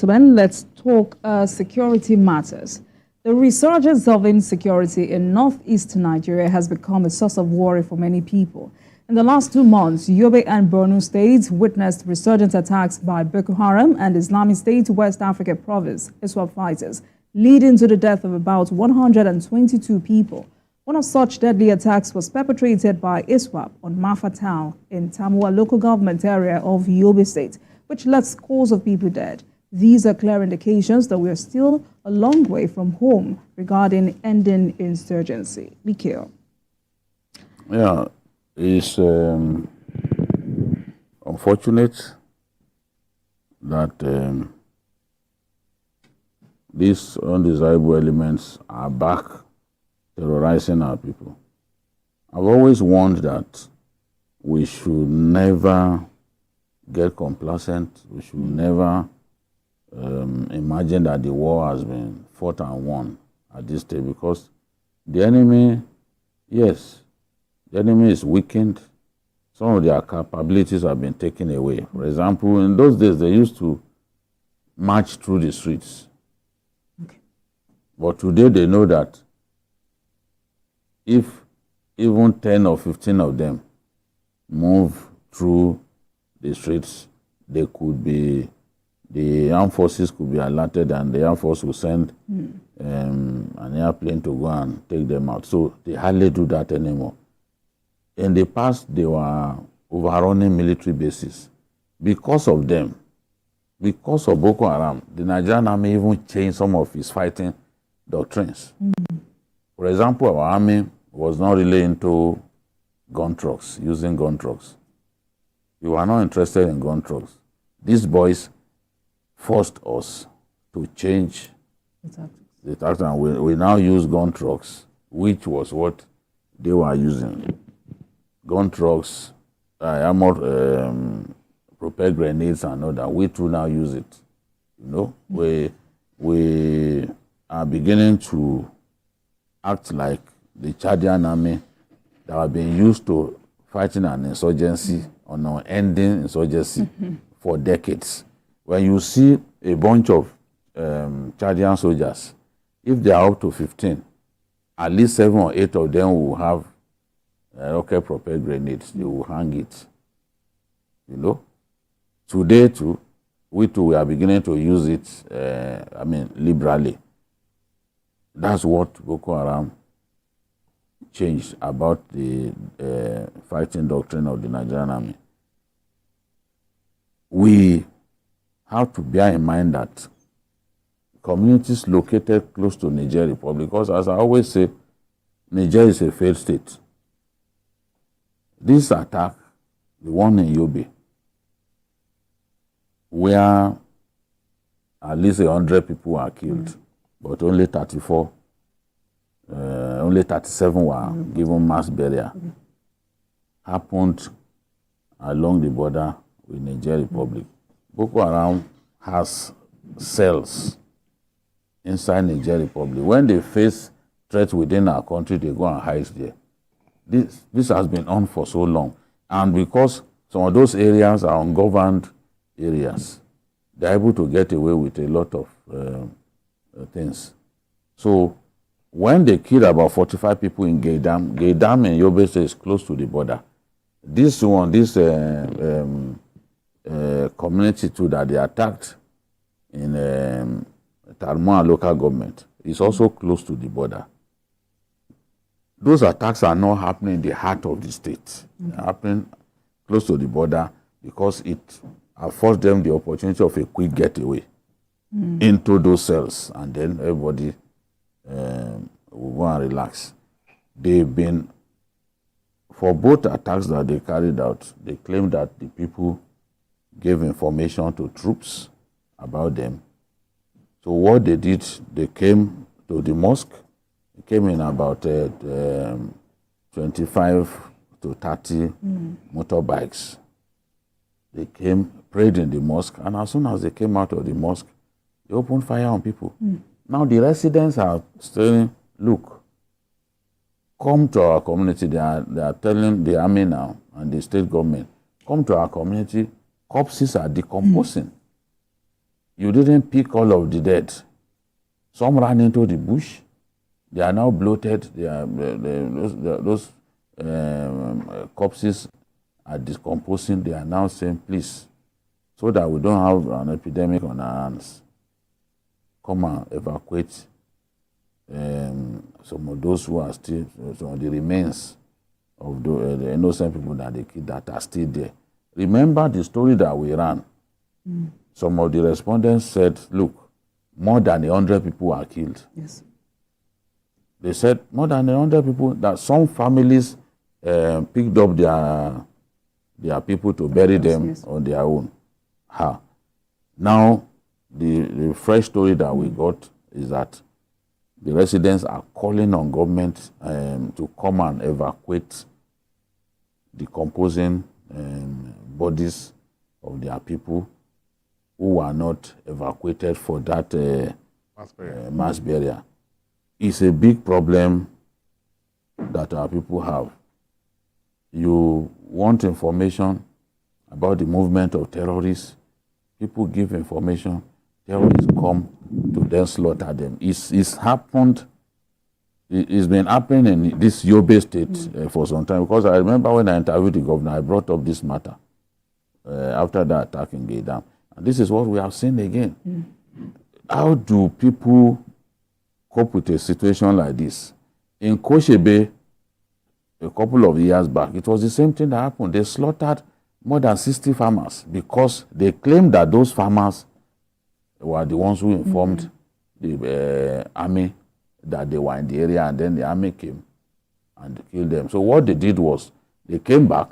Let's talk security matters. The resurgence of insecurity in northeast Nigeria has become a source of worry for many people. In the last 2 months, Yobe and Borno states witnessed resurgent attacks by Boko Haram and Islamic State West Africa province ISWAP fighters, leading to the death of about 122 people. One of such deadly attacks was perpetrated by ISWAP on Mafa town in Tamua local government area of Yobe State, which left scores of people dead. These are clear indications that we are still a long way from home regarding ending insurgency. Mikhail. Yeah, it's unfortunate that these undesirable elements are back terrorizing our people. I've always warned that we should never get complacent. We should never imagine that the war has been fought and won at this stage, because the enemy, yes, the enemy is weakened. Some of their capabilities have been taken away. For example, in those days, they used to march through the streets. Okay. But today, they know that if even 10 or 15 of them move through the streets, they could be, the armed forces could be alerted, and the armed force will send an airplane to go and take them out. So they hardly do that anymore. In the past, they were overrunning military bases. Because of them, because of Boko Haram, the Nigerian army even changed some of its fighting doctrines. For example, our army was not really into gun trucks, using gun trucks. We were not interested in gun trucks. These boys forced us to change the tactics, and we now use gun trucks, which was what they were using. Gun trucks, armored propelled grenades and all that. We too now use it. You know, we are beginning to act like the Chadian army that have been used to fighting an insurgency or now ending insurgency for decades. When you see a bunch of Chadian soldiers, if they are up to 15, at least 7 or 8 of them will have rocket propelled grenades. They will hang it. You know, today too, we are beginning to use it. Liberally. That's what Boko Haram changed about the fighting doctrine of the Nigerian army. We have to bear in mind that communities located close to Niger Republic, because as I always say, Niger is a failed state. This attack, the one in Yobe, where at least 100 people were killed, but only 37 were given mass burial, happened along the border with Niger Republic. Boko Haram has cells inside Niger Republic. When they face threats within our country, they go and hide there. This has been on for so long. And because some of those areas are ungoverned areas, they're able to get away with a lot of things. So when they killed about 45 people in Gaydam in Yobe State is close to the border. This community too that they attacked in Tarmoa local government is also close to the border. Those attacks are not happening in the heart of the state. They're happening close to the border because it affords them the opportunity of a quick getaway into those cells, and then everybody will go and relax. They've been, for both attacks that they carried out, they claimed that the people gave information to troops about them. So what they did, they came to the mosque. They came in about 25 to 30 motorbikes. They came, prayed in the mosque, and as soon as they came out of the mosque, they opened fire on people. Now the residents are saying, look, come to our community. They are telling the army now and the state government, come to our community. Corpses are decomposing. You didn't pick all of the dead. Some ran into the bush. They are now bloated. Those corpses are decomposing. They are now saying, please, so that we don't have an epidemic on our hands, come and evacuate some of those who are still, some of the remains of the innocent people that they killed that are still there. Remember the story that we ran. Some of the respondents said, look, more than 100 people are killed. Yes. They said more than 100 people, that some families picked up their people to bury them on their own. Now, the fresh story that we got is that the residents are calling on government to come and evacuate decomposing bodies of their people who were not evacuated for that mass burial. It's a big problem that our people have. You want information about the movement of terrorists, people give information, terrorists come to then slaughter them. It's happened, it's been happening in this Yobe state for some time, because I remember when I interviewed the governor, I brought up this matter after the attack in Gaydam. And this is what we have seen again. How do people cope with a situation like this? In Koshebe, a couple of years back, it was the same thing that happened. They slaughtered more than 60 farmers because they claimed that those farmers were the ones who informed the army that they were in the area, and then the army came and killed them. So what they did was they came back,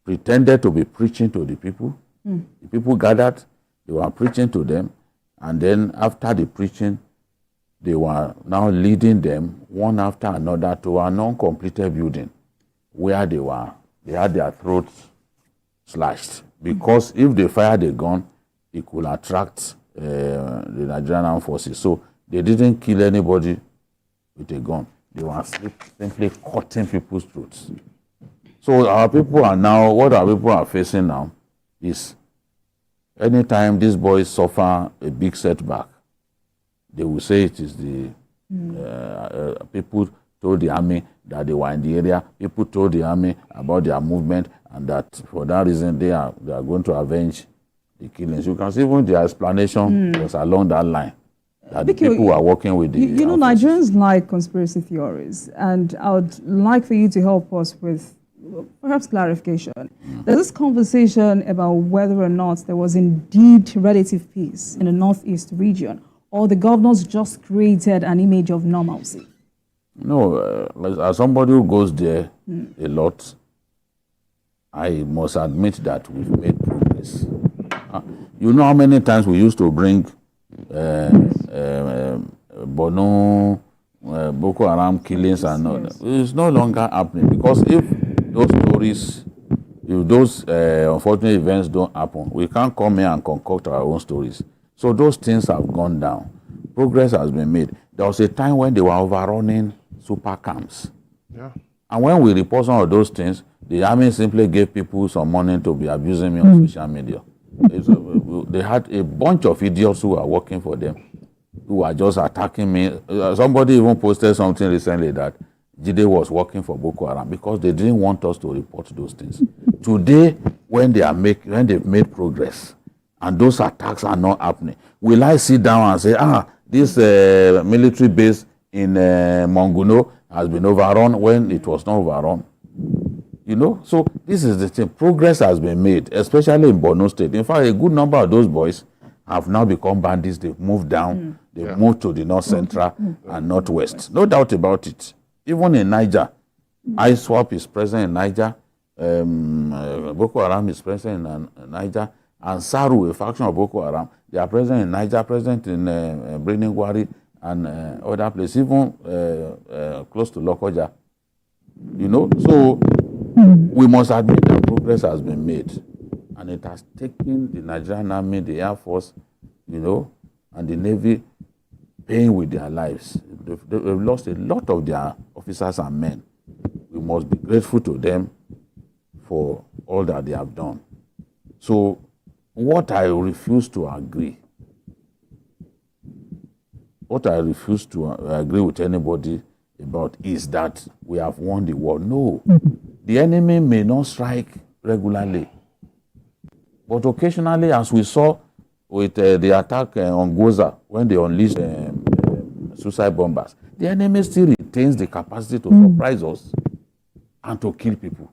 pretended to be preaching to the people. The people gathered, they were preaching to them, and then after the preaching, they were now leading them one after another to a non-completed building where they had their throats slashed. Because if they fired a gun, it could attract the Nigerian armed forces. So they didn't kill anybody with a gun. They were simply cutting people's throats. So our people are now, what our people are facing now is anytime these boys suffer a big setback, they will say it is the people told the army that they were in the area. People told the army about their movement, and that for that reason they are going to avenge the killings. You can see even their explanation was along that line. That the people who are working with the you know, Nigerians like conspiracy theories, and I would like for you to help us with perhaps clarification. There's this conversation about whether or not there was indeed relative peace in the Northeast region, or the governors just created an image of normalcy. No, as somebody who goes there a lot, I must admit that we've made progress. You know how many times we used to bring Borno, Boko Haram killings and all that. It's no longer happening, because if those stories, if those unfortunate events don't happen, we can't come here and concoct our own stories. So those things have gone down. Progress has been made. There was a time when they were overrunning super camps. Yeah. And when we report some of those things, the army simply gave people some money to be abusing me on social media. They had a bunch of idiots who were working for them, who were just attacking me. Somebody even posted something recently that Jide was working for Boko Haram because they didn't want us to report those things. Today, when they've made progress and those attacks are not happening, will I sit down and say, this military base in Monguno has been overrun when it was not overrun? You know, so this is the thing. Progress has been made, especially in Borno State. In fact, a good number of those boys have now become bandits. They've moved down. They've moved to the North Central and Northwest. No doubt about it. Even in Niger, ISWAP is present in Niger. Boko Haram is present in Niger. And Saru, a faction of Boko Haram, they are present in Niger, present in Breningwari and other places, even close to Lokoja. You know, so we must admit that progress has been made. And it has taken the Nigerian Army, the Air Force, you know, and the Navy paying with their lives. They've lost a lot of their officers and men. We must be grateful to them for all that they have done. So what I refuse to agree, what I refuse to agree with anybody about is that we have won the war. No. The enemy may not strike regularly. But occasionally, as we saw with the attack on Gaza, when they unleashed suicide bombers, the enemy still retains the capacity to surprise us and to kill people.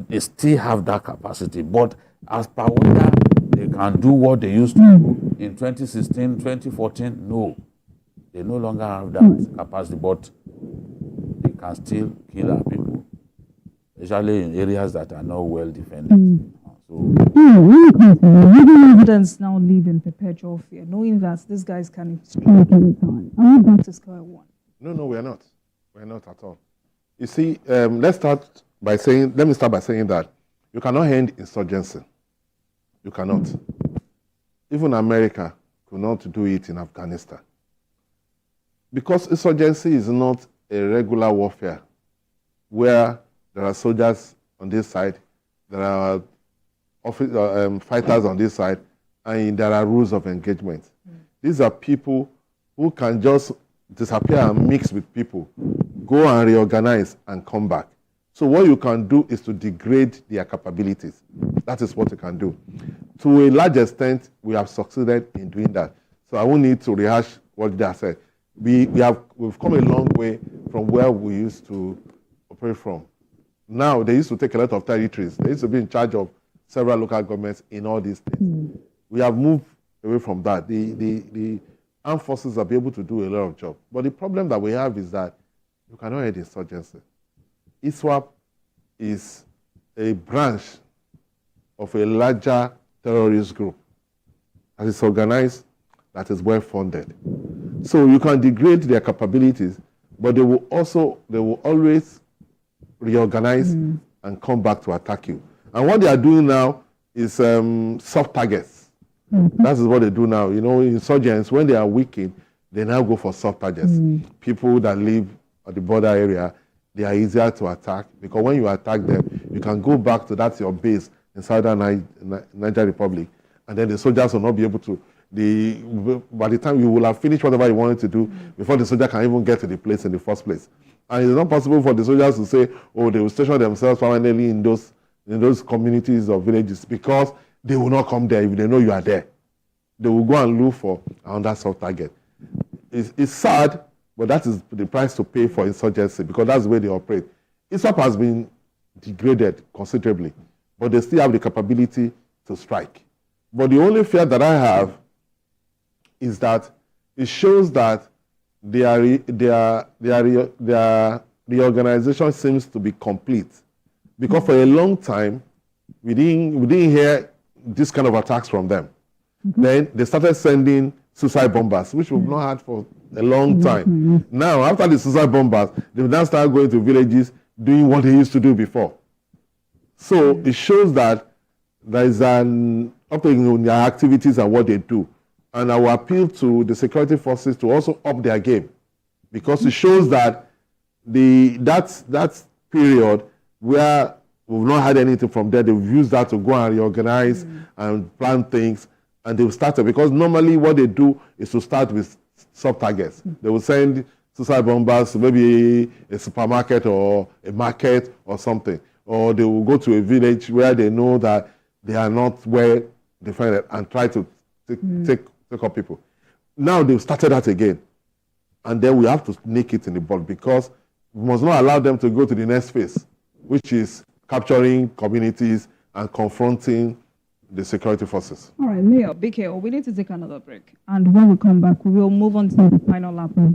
They still have that capacity. But as per whether they can do what they used to do in 2016, 2014, no. They no longer have that capacity, but they can still kill our people, especially in areas that are not well defended. So, residents now live in perpetual fear, knowing that these guys can strike any time. Are we back to square one? No, we are not. We are not at all. You see, let me start by saying that you cannot end insurgency. You cannot. Even America could not do it in Afghanistan. Because insurgency is not a regular warfare where there are soldiers on this side, there are fighters on this side, and there are rules of engagement. These are people who can just disappear and mix with people, go and reorganize and come back. So what you can do is to degrade their capabilities. That is what you can do. To a large extent, we have succeeded in doing that. So I won't need to rehash what they said. We've come a long way from where we used to operate from. Now, they used to take a lot of territories. They used to be in charge of several local governments in all these states. We have moved away from that. The armed forces will be able to do a lot of jobs. But the problem that we have is that you cannot end insurgency. ISWAP is a branch of a larger terrorist group that is organized, that is well funded. So you can degrade their capabilities, but they will always reorganize and come back to attack you. And what they are doing now is soft targets. That is what they do now. You know, insurgents, when they are weakened, they now go for soft targets. People that live at the border area, they are easier to attack because when you attack them, you can go back to your base in southern Niger Republic, and then the soldiers will not be able to. By the time you will have finished whatever you wanted to do before the soldier can even get to the place in the first place. And it's not possible for the soldiers to say, oh, they will station themselves permanently in those communities or villages because they will not come there if they know you are there. They will go and look for another soft target. It's sad, but that is the price to pay for insurgency because that's the way they operate. ISWAP has been degraded considerably, but they still have the capability to strike. But the only fear that I have is that it shows that their reorganization seems to be complete. Because for a long time, we didn't hear this kind of attacks from them. Then they started sending suicide bombers, which we've not had for a long time. Now, after the suicide bombers, they've now started going to villages doing what they used to do before. So it shows that there is an uptake in their activities and what they do. And I will appeal to the security forces to also up their game because it shows that that period where we've not had anything from there, they've used that to go and reorganize and plan things, and they've started because normally what they do is to start with sub-targets. They will send suicide bombers to maybe a supermarket or a market or something, or they will go to a village where they know that they are not well defended and try to take up people. Now they've started that again. And then we have to nick it in the bud because we must not allow them to go to the next phase, which is capturing communities and confronting the security forces. All right, Mayor, BKO, we need to take another break. And when we come back, we will move on to the final lap.